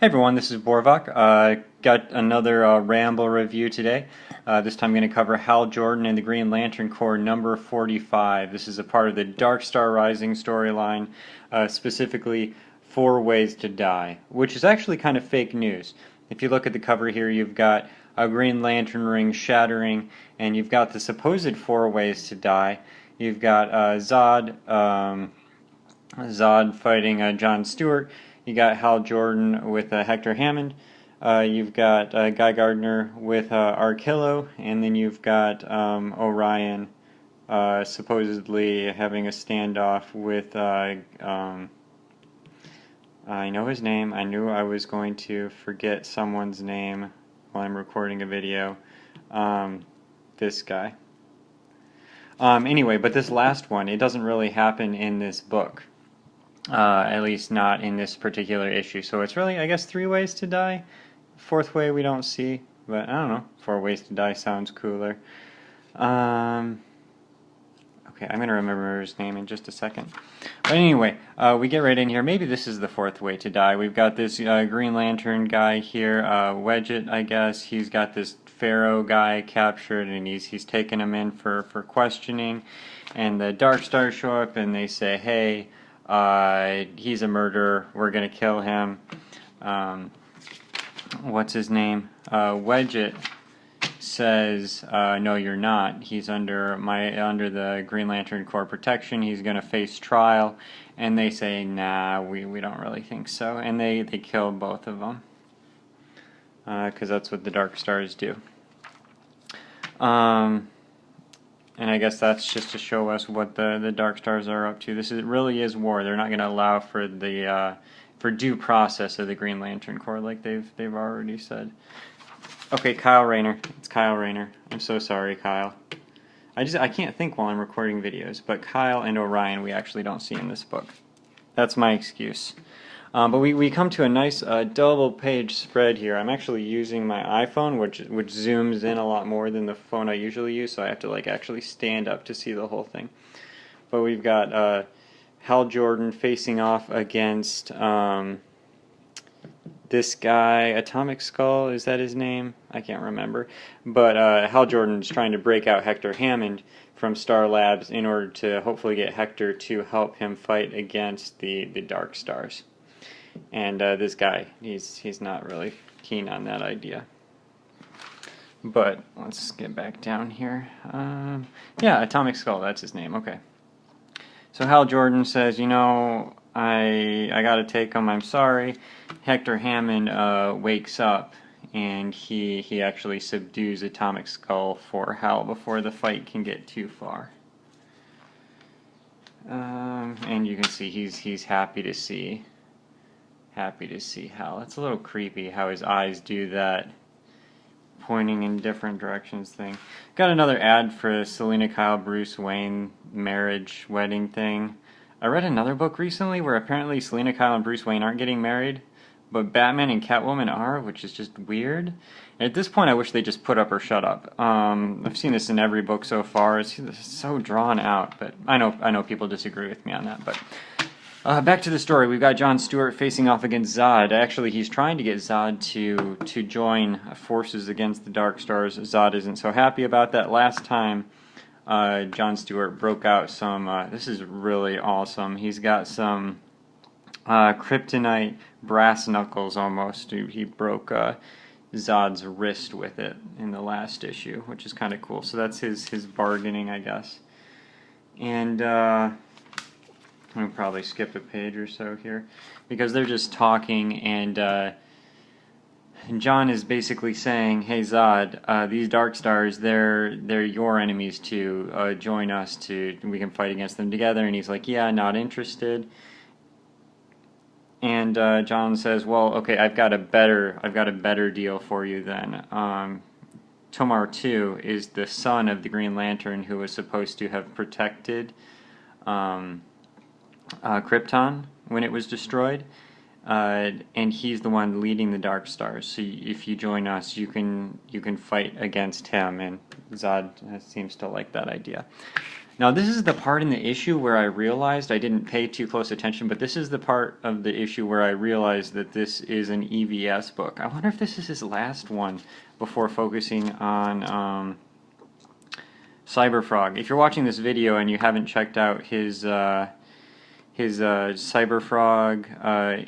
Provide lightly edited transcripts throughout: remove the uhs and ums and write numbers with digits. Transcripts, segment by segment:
Hey everyone, this is Borvok. Got another Ramble review today. This time I'm going to cover Hal Jordan and the Green Lantern Corps number 45. This is a part of the Darkstar Rising storyline, specifically 4 Ways to Die, which is actually kind of fake news. If you look at the cover here, you've got a Green Lantern ring shattering, and you've got the supposed 4 ways to die. You've got Zod fighting John Stewart. You got Hal Jordan with Hector Hammond. You've got Guy Gardner with Arkillo, and then you've got Orion supposedly having a standoff with I know his name. I knew I was going to forget someone's name while I'm recording a video. This guy. Anyway, but this last one, it doesn't really happen in this book. At least not in this particular issue. So it's really, I guess, 3 ways to die. 4th way we don't see, but I don't know. 4 ways to die sounds cooler. Okay, I'm going to remember his name in just a second. But anyway, we get right in here. Maybe this is the 4th way to die. We've got this Green Lantern guy here, Wedget, I guess. He's got this Pharaoh guy captured, and he's taking him in for questioning. And the Darkstar show up, and they say, hey, he's a murderer, we're gonna kill him. What's his name? Wedget says, no you're not, he's under the Green Lantern Corps protection, he's gonna face trial, and they say, nah, we don't really think so, and they kill both of them, because that's what the Darkstars do. And I guess that's just to show us what the Darkstars are up to. Really is war. They're not going to allow for the for due process of the Green Lantern Corps, like they've already said. Okay, Kyle Rayner. It's Kyle Rayner. I'm so sorry, Kyle. I can't think while I'm recording videos. But Kyle and Orion we actually don't see in this book. That's my excuse. But we come to a nice double-page spread here. I'm actually using my iPhone, which zooms in a lot more than the phone I usually use, so I have to actually stand up to see the whole thing. But we've got Hal Jordan facing off against this guy, Atomic Skull. Is that his name? I can't remember. But Hal Jordan's trying to break out Hector Hammond from Star Labs in order to hopefully get Hector to help him fight against the Darkstars. And this guy, he's not really keen on that idea. But let's get back down here. Yeah, Atomic Skull, that's his name. Okay. So Hal Jordan says, you know, I gotta take him. I'm sorry. Hector Hammond wakes up, and he actually subdues Atomic Skull for Hal before the fight can get too far. And you can see he's happy to see Hal. It's a little creepy how his eyes do that pointing in different directions thing. Got another ad for Selena Kyle Bruce Wayne marriage wedding thing. I read another book recently where apparently Selena Kyle and Bruce Wayne aren't getting married, but Batman and Catwoman are, which is just weird. And at this point I wish they just put up or shut up. I've seen this in every book so far. It's so drawn out, but I know people disagree with me on that, but back to the story. We've got John Stewart facing off against Zod. Actually, he's trying to get Zod to join forces against the Darkstars. Zod isn't so happy about that. Last time, John Stewart broke out some... this is really awesome. He's got some kryptonite brass knuckles almost. He broke Zod's wrist with it in the last issue, which is kind of cool. So that's his bargaining, I guess. And... I'll probably skip a page or so here because they're just talking, and John is basically saying, "Hey Zod, these Darkstars, they're your enemies too. Join us we can fight against them together." And he's like, "Yeah, not interested." And John says, "Well, okay, I've got a better deal for you then. Tomar 2 is the son of the Green Lantern who was supposed to have protected Krypton when it was destroyed, and he's the one leading the Darkstars. So if you join us, you can fight against him." And Zod seems to like that idea. Now this is the part in the issue where I realized I didn't pay too close attention, but this is the part of the issue where I realized that this is an EVS book. I wonder if this is his last one before focusing on Cyberfrog. If you're watching this video and you haven't checked out his Cyberfrog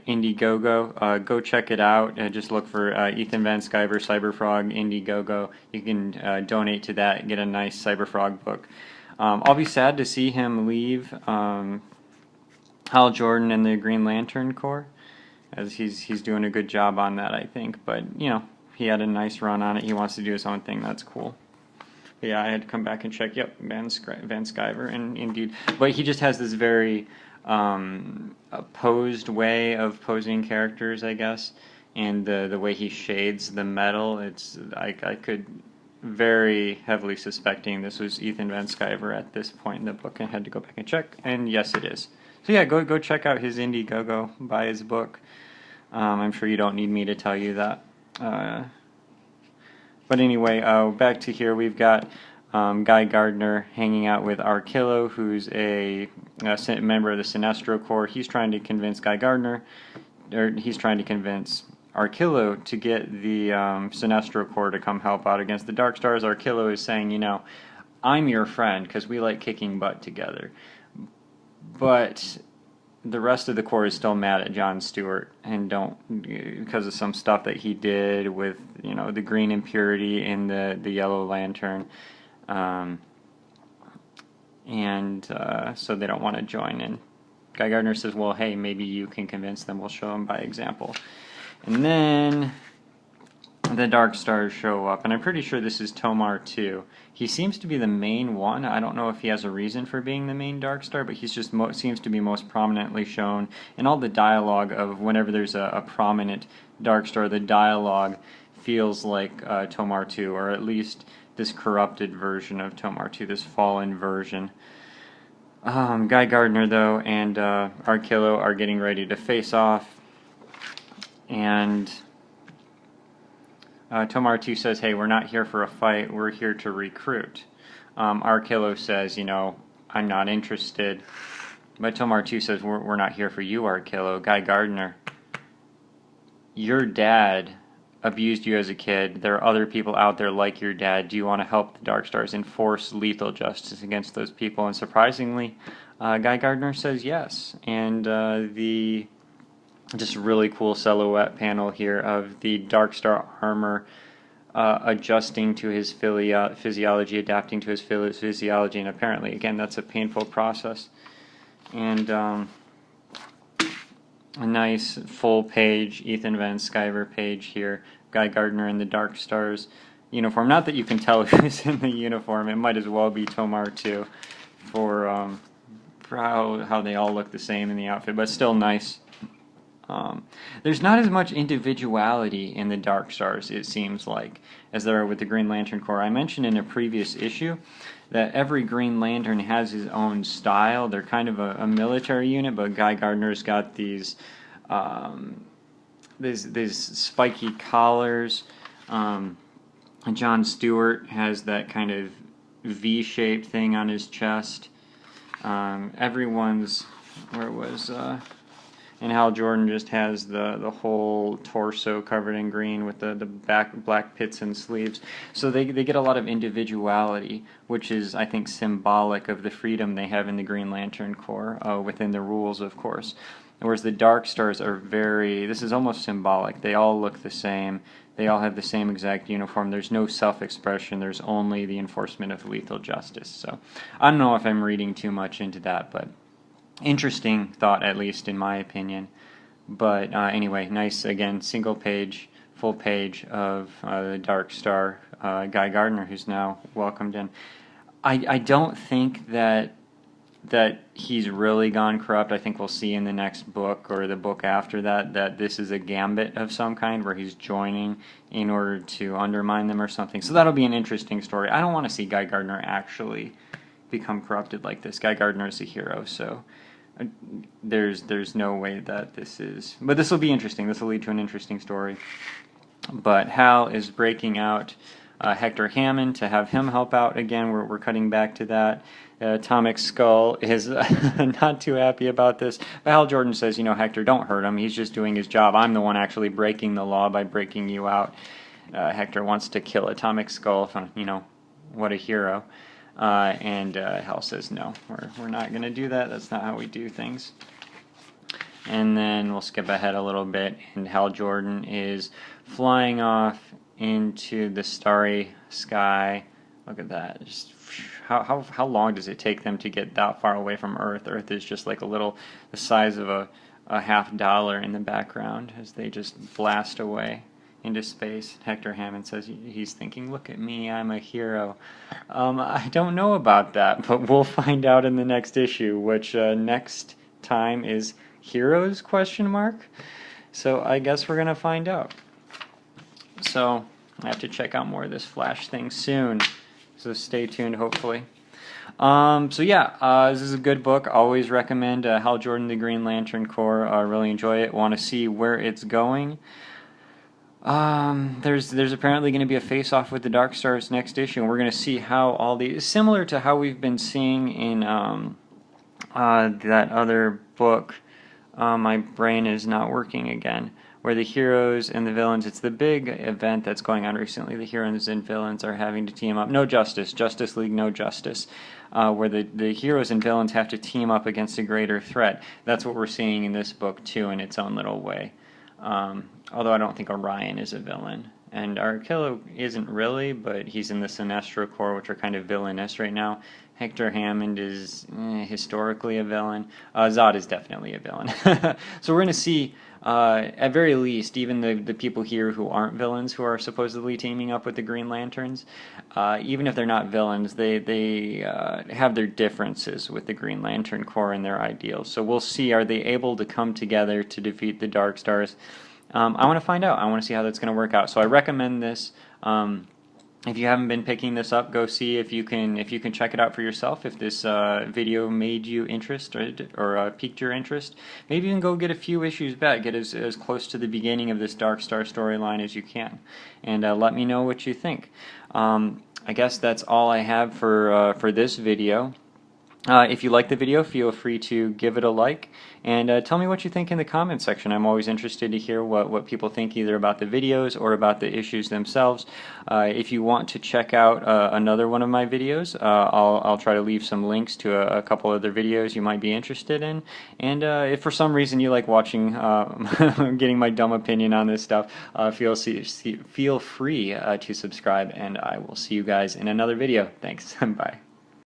Indiegogo, go check it out. Just look for Ethan Van Sciver Cyberfrog Indiegogo. You can donate to that and get a nice Cyberfrog book. I'll be sad to see him leave Hal Jordan and the Green Lantern Corps, as he's doing a good job on that, I think. But you know, he had a nice run on it. He wants to do his own thing. That's cool. But yeah, I had to come back and check. Yep, Van Sciver, and indeed, but he just has this very posed way of posing characters, I guess, and the way he shades the metal. I could very heavily suspecting this was Ethan Van Sciver at this point in the book, and had to go back and check, and yes, it is. So yeah, go check out his Indiegogo, buy his book. I'm sure you don't need me to tell you that. But anyway, back to here, we've got Guy Gardner hanging out with Arkillo, who's a member of the Sinestro Corps. He's trying to convince Guy Gardner, or he's trying to convince Arkillo to get the Sinestro Corps to come help out against the Darkstars. Arkillo is saying, you know, I'm your friend because we like kicking butt together. But the rest of the Corps is still mad at John Stewart, and because of some stuff that he did with, you know, the green impurity in the Yellow Lantern, so they don't want to join in. Guy Gardner says, well, hey, maybe you can convince them. We'll show them by example. And then the Darkstars show up, and I'm pretty sure this is Tomar 2. He seems to be the main one. I don't know if he has a reason for being the main Darkstar, but he's just seems to be most prominently shown in all the dialogue of whenever there's a prominent Darkstar. The dialogue feels like Tomar 2, or at least this corrupted version of Tomar 2, this fallen version. Guy Gardner, though, and Arkillo are getting ready to face off, and Tomar 2 says, hey, we're not here for a fight, we're here to recruit. Arkillo says, you know, I'm not interested. But Tomar 2 says, we're not here for you, Arkillo. Guy Gardner, your dad abused you as a kid. There are other people out there like your dad. Do you want to help the Darkstars enforce lethal justice against those people? And surprisingly, Guy Gardner says yes. And the just really cool silhouette panel here of the Darkstar armor adjusting to his physiology, adapting to his physiology, and apparently, again, that's a painful process. And a nice full-page Ethan Van Sciver page here, Guy Gardner in the Darkstars uniform. Not that you can tell who's in the uniform. It might as well be Tomar 2 for how they all look the same in the outfit, but still nice. There's not as much individuality in the Darkstars, it seems like, as there are with the Green Lantern Corps. I mentioned in a previous issue that every Green Lantern has his own style. They're kind of a military unit, but Guy Gardner's got these spiky collars. John Stewart has that kind of V-shaped thing on his chest. Everyone's, where was... and Hal Jordan just has the whole torso covered in green with the black pits and sleeves. So they get a lot of individuality, which is, I think, symbolic of the freedom they have in the Green Lantern Corps, within the rules, of course. Whereas the Darkstars are this is almost symbolic. They all look the same. They all have the same exact uniform. There's no self-expression. There's only the enforcement of lethal justice. So I don't know if I'm reading too much into that, but interesting thought, at least in my opinion. But anyway, nice, again, single page, full page of the Darkstar, Guy Gardner, who's now welcomed in. I don't think that he's really gone corrupt. I think we'll see in the next book or the book after that this is a gambit of some kind where he's joining in order to undermine them or something. So that'll be an interesting story. I don't want to see Guy Gardner actually become corrupted like this. Guy Gardner is a hero, so there's no way that this is... But this will be interesting. This will lead to an interesting story. But Hal is breaking out Hector Hammond to have him help out again. We're cutting back to that. Atomic Skull is not too happy about this. But Hal Jordan says, Hector, don't hurt him. He's just doing his job. I'm the one actually breaking the law by breaking you out. Hector wants to kill Atomic Skull. What a hero. And Hal says, no, we're not going to do that. That's not how we do things. And then we'll skip ahead a little bit, and Hal Jordan is flying off into the starry sky. Look at that. Just how long does it take them to get that far away from Earth? Earth is just like the size of a $50 in the background as they just blast away into space. Hector Hammond says he's thinking, look at me, I'm a hero. I don't know about that, but we'll find out in the next issue, which next time is Heroes ? So I guess we're gonna find out. So I have to check out more of this Flash thing soon. So stay tuned, hopefully. So yeah, this is a good book. Always recommend Hal Jordan, The Green Lantern Corps. Really enjoy it. Want to see where it's going. There's apparently going to be a face-off with the Darkstars next issue, and we're going to see how all these, similar to how we've been seeing in that other book. My brain is not working again. Where the heroes and the villains, it's the big event that's going on recently. The heroes and villains are having to team up. No Justice, Justice League, No Justice. Where the heroes and villains have to team up against a greater threat. That's what we're seeing in this book too, in its own little way. Although I don't think Orion is a villain. And Arkilla isn't really, but he's in the Sinestro Corps, which are kind of villainous right now. Hector Hammond is historically a villain. Zod is definitely a villain. So we're going to see, at very least, even the people here who aren't villains, who are supposedly teaming up with the Green Lanterns, even if they're not villains, they have their differences with the Green Lantern Corps and their ideals. So we'll see, are they able to come together to defeat the Darkstars? I want to find out. I want to see how that's going to work out. So I recommend this. If you haven't been picking this up, go see if you can check it out for yourself. If this video made you interested or piqued your interest, maybe you can go get a few issues back. Get as close to the beginning of this Darkstar storyline as you can, and let me know what you think. I guess that's all I have for this video. If you like the video, feel free to give it a like, and tell me what you think in the comments section. I'm always interested to hear what people think, either about the videos or about the issues themselves. If you want to check out another one of my videos, I'll try to leave some links to a couple other videos you might be interested in. And if for some reason you like watching, getting my dumb opinion on this stuff, feel free to subscribe, and I will see you guys in another video. Thanks. Bye.